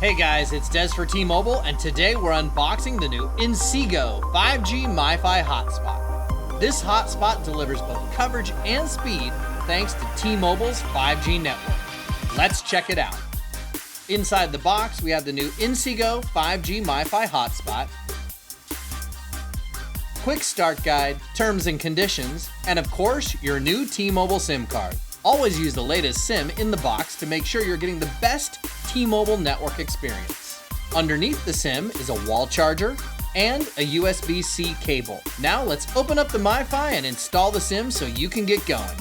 Hey guys, it's Des for T-Mobile, and today we're unboxing the new Inseego 5G MiFi HotSpot. This hotspot delivers both coverage and speed thanks to T-Mobile's 5G network. Let's check it out. Inside the box, we have the new Inseego 5G MiFi HotSpot, quick start guide, terms and conditions, and of course, your new T-Mobile SIM card. Always use the latest SIM in the box to make sure you're getting the best T-Mobile network experience. Underneath the SIM is a wall charger and a USB-C cable. Now let's open up the MiFi and install the SIM so you can get going.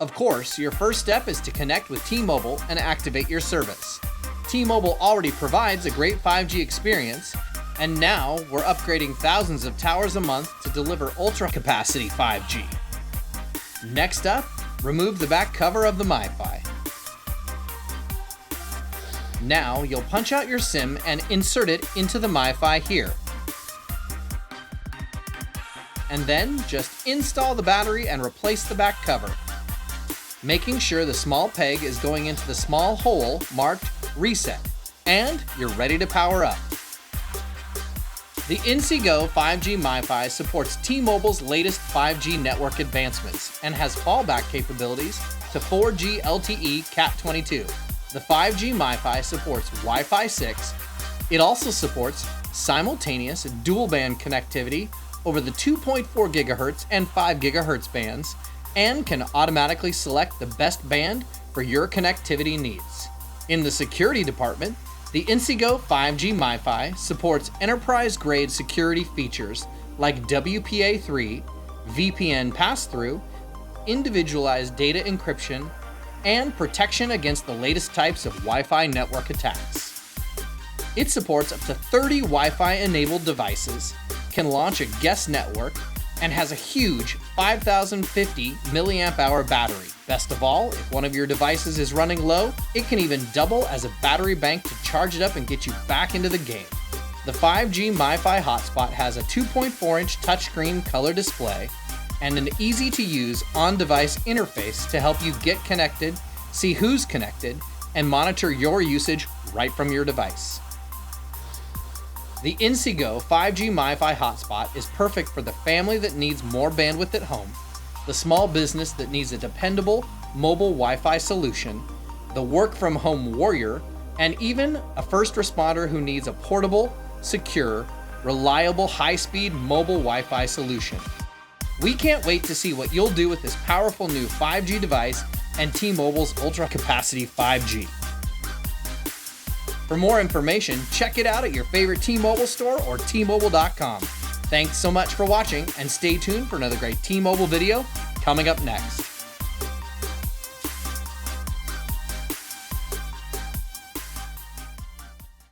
Of course, your first step is to connect with T-Mobile and activate your service. T-Mobile already provides a great 5G experience, and now we're upgrading thousands of towers a month to deliver ultra-capacity 5G. Next up, remove the back cover of the MiFi. Now you'll punch out your SIM and insert it into the MiFi here. And then just install the battery and replace the back cover, making sure the small peg is going into the small hole marked reset, and you're ready to power up. The Inseego 5G MiFi supports T-Mobile's latest 5G network advancements and has fallback capabilities to 4G LTE Cat22. The 5G MiFi supports Wi-Fi 6. It also supports simultaneous dual-band connectivity over the 2.4 GHz and 5 GHz bands and can automatically select the best band for your connectivity needs. In the security department, the Inseego 5G MiFi supports enterprise-grade security features like WPA3, VPN Passthrough, Individualized data encryption, and protection against the latest types of Wi-Fi network attacks. It supports up to 30 Wi-Fi enabled devices, can launch a guest network, and has a huge 5050 mAh battery. Best of all, if one of your devices is running low, it can even double as a battery bank to charge it up and get you back into the game. The 5G MiFi HotSpot has a 2.4-inch touchscreen color display and an easy-to-use on-device interface to help you get connected, see who's connected, and monitor your usage right from your device. The Inseego 5G MiFi HotSpot is perfect for the family that needs more bandwidth at home, the small business that needs a dependable mobile Wi-Fi solution, the work-from-home warrior, and even a first responder who needs a portable, secure, reliable, high-speed mobile Wi-Fi solution. We can't wait to see what you'll do with this powerful new 5G device and T-Mobile's ultra-capacity 5G. For more information, check it out at your favorite T-Mobile store or T-Mobile.com. Thanks so much for watching, and stay tuned for another great T-Mobile video coming up next.